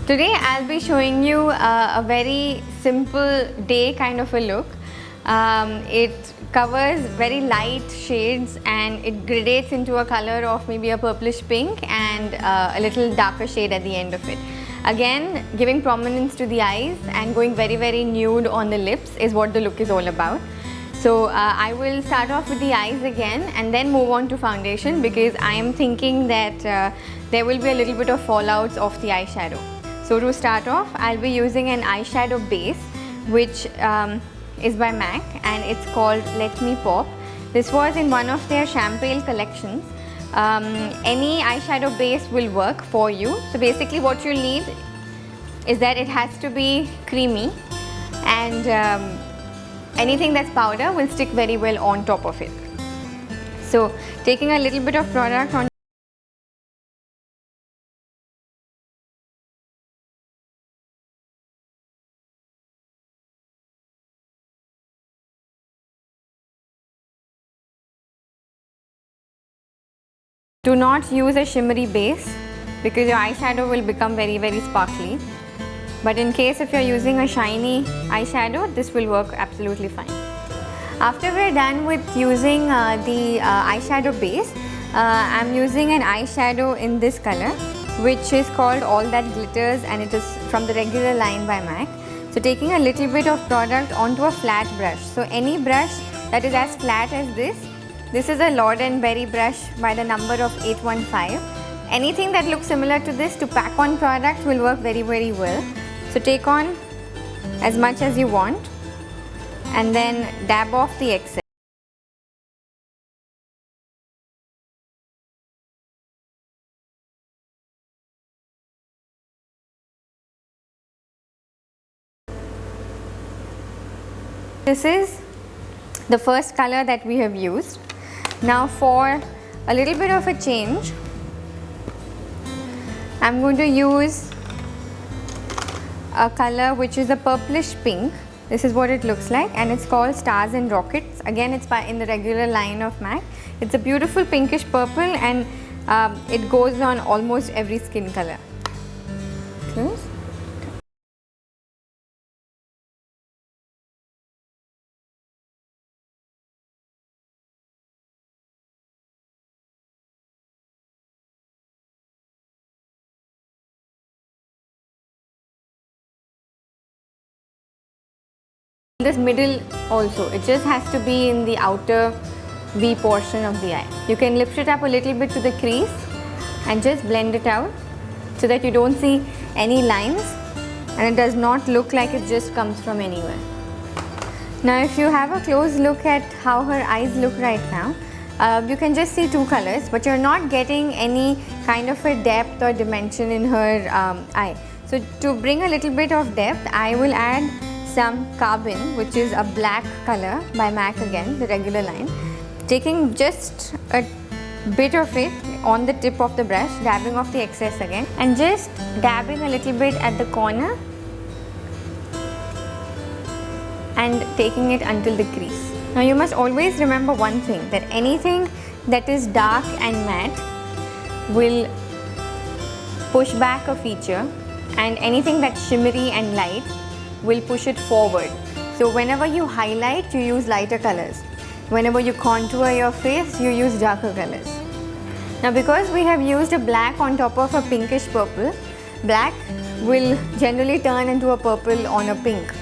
Today I'll be showing you a very simple day kind of a look. It covers very light shades and it gradates into a color of maybe a purplish pink and a little darker shade at the end of it. Again, giving prominence to the eyes and going very nude on the lips is what the look is all about. So I will start off with the eyes again and then move on to foundation, because I am thinking that there will be a little bit of fallouts of the eyeshadow. So to start off, I'll be using an eyeshadow base which is by MAC and it's called Let Me Pop. This was in one of their champagne collections. Any eyeshadow base will work for you. So basically what you'll need is that it has to be creamy, and anything that's powder will stick very well on top of it. So taking a little bit of product on Do not use a shimmery base because your eyeshadow will become very sparkly. But in case if you're using a shiny eyeshadow, this will work absolutely fine. After we're done with using the eyeshadow base, I'm using an eyeshadow in this color which is called All That Glitters, and it is from the regular line by MAC. So taking a little bit of product onto a flat brush. So any brush that is as flat as this is a Lord & Berry brush by the number of 815. Anything that looks similar to this to pack on product will work very well. So take on as much as you want and then dab off the excess. This is the first color that we have used. Now for a little bit of a change, I'm going to use a color which is a purplish pink. This is what it looks like and it's called Stars and Rockets. Again, it's in the regular line of MAC. It's a beautiful pinkish purple and it goes on almost every skin color. Close. This middle also, it just has to be in the outer V portion of the eye. You can lift it up a little bit to the crease and just blend it out so that you don't see any lines and it does not look like it just comes from anywhere. Now if you have a close look at how her eyes look right now, you can just see two colors, but you're not getting any kind of a depth or dimension in her eye. So to bring a little bit of depth, I will add some carbon, which is a black color by MAC again, the regular line. Taking just a bit of it on the tip of the brush, dabbing off the excess again and just dabbing a little bit at the corner and taking it until the crease. Now you must always remember one thing, that anything that is dark and matte will push back a feature and anything that's shimmery and light will push it forward. So whenever you highlight, you use lighter colors. Whenever you contour your face, you use darker colors. Now because we have used a black on top of a pinkish purple, black will generally turn into a purple on a pink.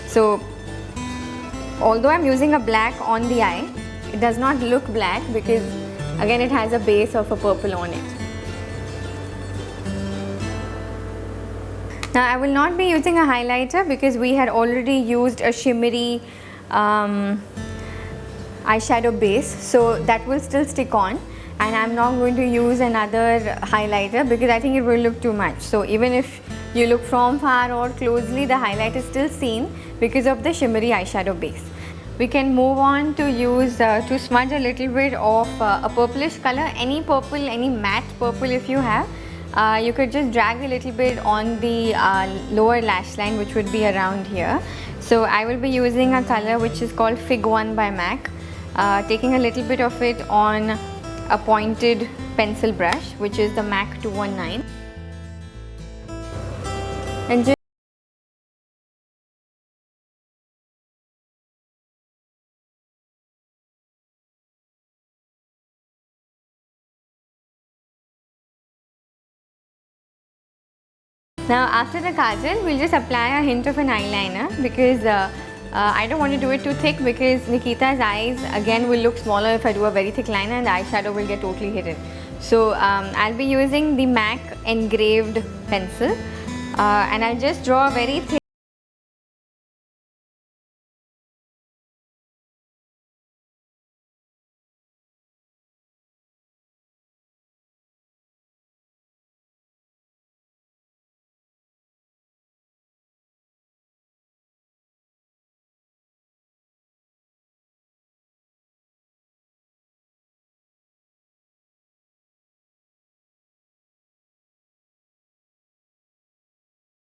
So although I'm using a black on the eye, it does not look black because again it has a base of a purple on it. Now I will not be using a highlighter because we had already used a shimmery eyeshadow base, so that will still stick on, and I'm not going to use another highlighter because I think it will look too much. So even if you look from far or closely, the highlight is still seen because of the shimmery eyeshadow base. We can move on to use to smudge a little bit of a purplish color, any purple, any matte purple if you have. You could just drag a little bit on the lower lash line, which would be around here. So I will be using a color which is called Fig1 by MAC, taking a little bit of it on a pointed pencil brush, which is the MAC 219. And just now after the kajal, we'll just apply a hint of an eyeliner because I don't want to do it too thick because Nikita's eyes again will look smaller if I do a very thick liner and the eyeshadow will get totally hidden. So I'll be using the MAC Engraved pencil and I'll just draw a very thin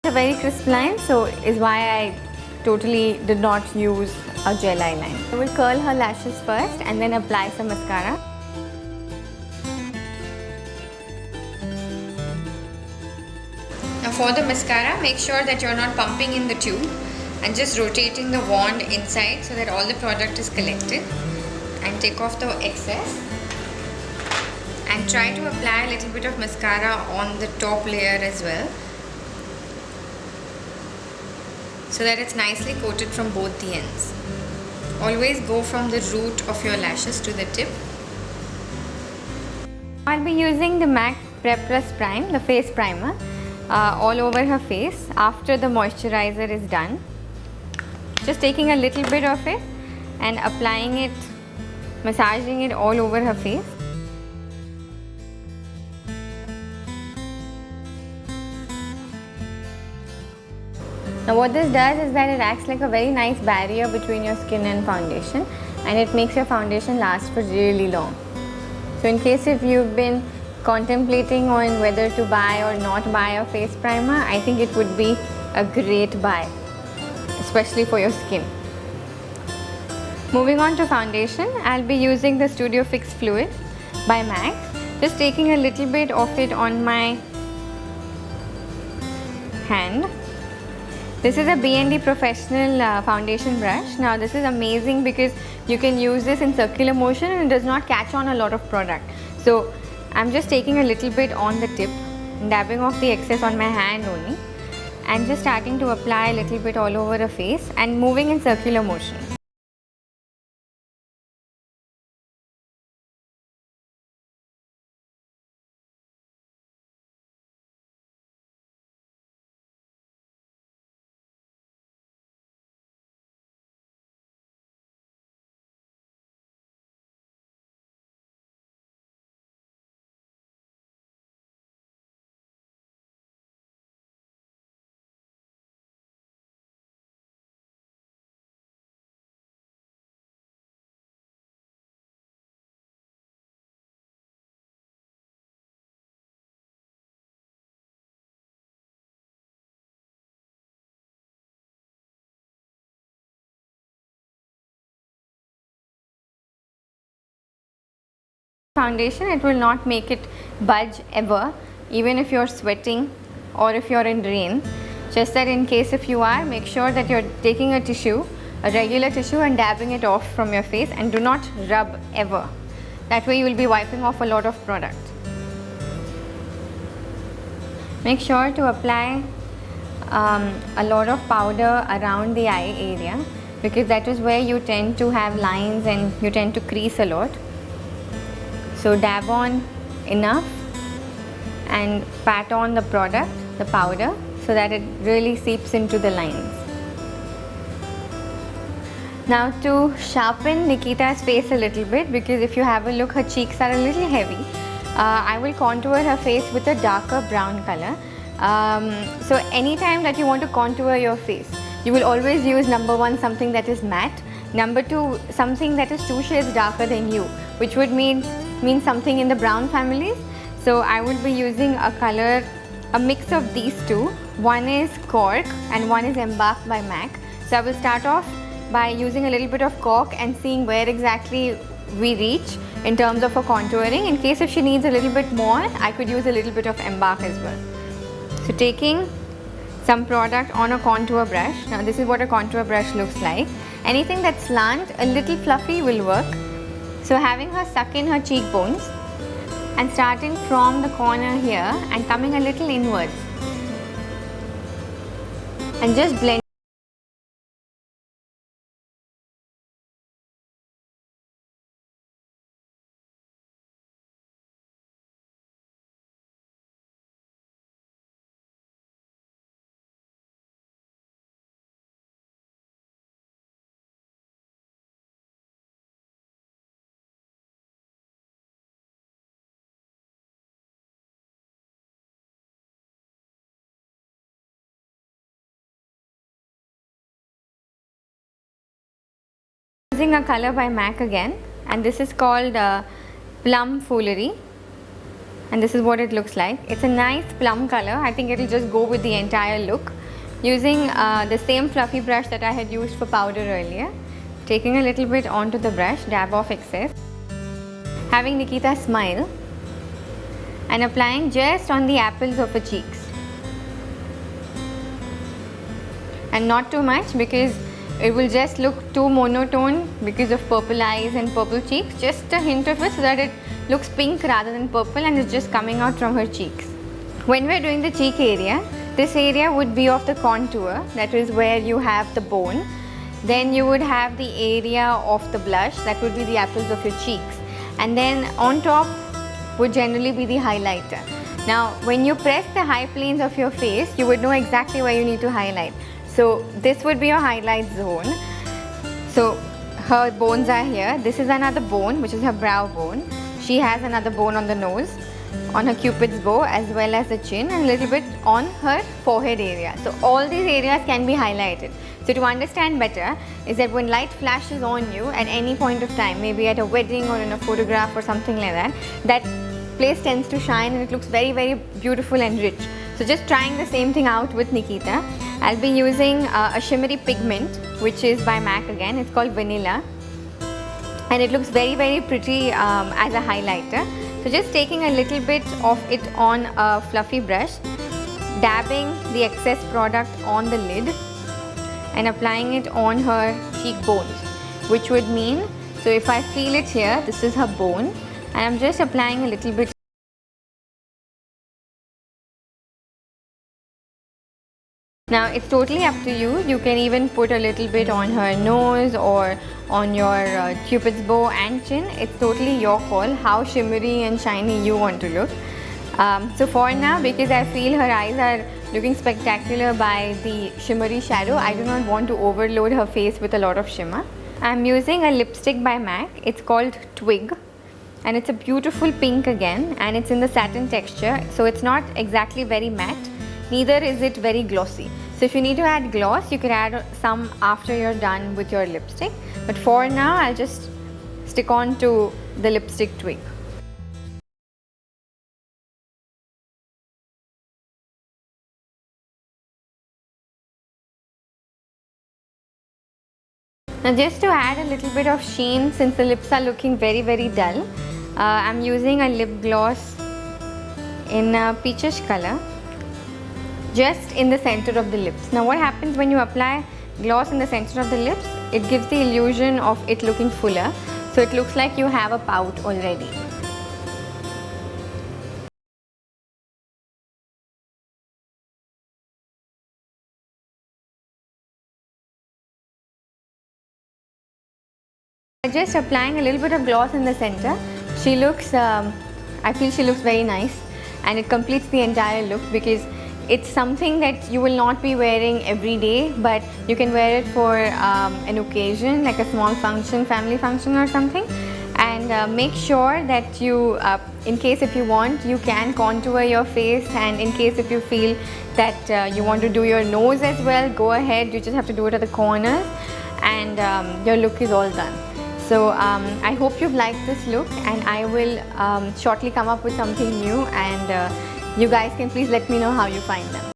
a very crisp line, so is why I totally did not use a gel eyeliner. I will curl her lashes first and then apply some mascara. Now for the mascara, make sure that you're not pumping in the tube and just rotating the wand inside so that all the product is collected, and take off the excess and try to apply a little bit of mascara on the top layer as well, so that it's nicely coated from both the ends. Always go from the root of your lashes to the tip. I'll be using the MAC Prep+Prime, the face primer, all over her face after the moisturizer is done. Just taking a little bit of it and applying it, massaging it all over her face. Now what this does is that it acts like a very nice barrier between your skin and foundation, and it makes your foundation last for really long. So in case if you've been contemplating on whether to buy or not buy a face primer, I think it would be a great buy, especially for your skin. Moving on to foundation, I'll be using the Studio Fix Fluid by MAC. Just taking a little bit of it on my hand. This is a B&D professional foundation brush. Now this is amazing because you can use this in circular motion and it does not catch on a lot of product. So I'm just taking a little bit on the tip, dabbing off the excess on my hand only, and just starting to apply a little bit all over the face and moving in circular motion. Foundation, it will not make it budge ever, even if you're sweating or if you're in rain. Just that in case if you are, make sure that you're taking a tissue, a regular tissue, and dabbing it off from your face, and do not rub ever. That way you will be wiping off a lot of product. Make sure to apply a lot of powder around the eye area, because that is where you tend to have lines and you tend to crease a lot. So dab on enough and pat on the product, the powder, so that it really seeps into the lines. Now to sharpen Nikita's face a little bit, because if you have a look, her cheeks are a little heavy, I will contour her face with a darker brown color. So anytime that you want to contour your face, you will always use number one, something that is matte, number two, something that is 2 shades darker than you, which would mean something in the brown families. So I will be using a color, a mix of these two. One is Cork and one is Embark by MAC. So I will start off by using a little bit of Cork and seeing where exactly we reach in terms of her contouring. In case if she needs a little bit more, I could use a little bit of Embark as well. So taking some product on a contour brush. Now this is what a contour brush looks like. Anything that's slant, a little fluffy will work. So having her suck in her cheekbones and starting from the corner here and coming a little inwards and just blend. Using a color by MAC again, and this is called Plum Foolery, and this is what it looks like. It's a nice plum color. I think it will just go with the entire look. Using the same fluffy brush that I had used for powder earlier, taking a little bit onto the brush, dab off excess, having Nikita smile and applying just on the apples of her cheeks, and not too much because it will just look too monotone because of purple eyes and purple cheeks. Just a hint of it so that it looks pink rather than purple and it's just coming out from her cheeks. When we're doing the cheek area, this area would be of the contour, that is where you have the bone. Then you would have the area of the blush, that would be the apples of your cheeks. And then on top would generally be the highlighter. Now when you press the high planes of your face, you would know exactly where you need to highlight. So this would be your highlight zone. So her bones are here. This is another bone, which is her brow bone. She has another bone on the nose, on her cupid's bow, as well as the chin, and a little bit on her forehead area. So all these areas can be highlighted. So to understand better is that when light flashes on you at any point of time, maybe at a wedding or in a photograph or something like that, that place tends to shine and it looks very, very beautiful and rich. So just trying the same thing out with Nikita. I'll be using a shimmery pigment, which is by MAC again. It's called Vanilla, and it looks very, very pretty as a highlighter. So just taking a little bit of it on a fluffy brush, dabbing the excess product on the lid and applying it on her cheekbones, which would mean, so if I feel it here, this is her bone, and I'm just applying a little bit. Now it's totally up to you. You can even put a little bit on her nose or on your cupid's bow and chin. It's totally your call how shimmery and shiny you want to look. So for now, because I feel her eyes are looking spectacular by the shimmery shadow, I do not want to overload her face with a lot of shimmer. I'm using a lipstick by MAC. It's called Twig, and it's a beautiful pink again, and it's in the satin texture, so it's not exactly very matte. Neither is it very glossy. So if you need to add gloss, you can add some after you're done with your lipstick. But for now, I'll just stick on to the lipstick Twig. Now just to add a little bit of sheen, since the lips are looking very, very dull, I'm using a lip gloss in a peachish color, just in the center of the lips. Now what happens when you apply gloss in the center of the lips? It gives the illusion of it looking fuller, so it looks like you have a pout already. Just applying a little bit of gloss in the center. She looks, I feel she looks very nice, and it completes the entire look because it's something that you will not be wearing every day, but you can wear it for an occasion like a small function, family function or something. And make sure that you, in case if you want, you can contour your face, and in case if you feel that you want to do your nose as well, go ahead. You just have to do it at the corners, and your look is all done. So I hope you've liked this look, and I will shortly come up with something new, and you guys can please let me know how you find them.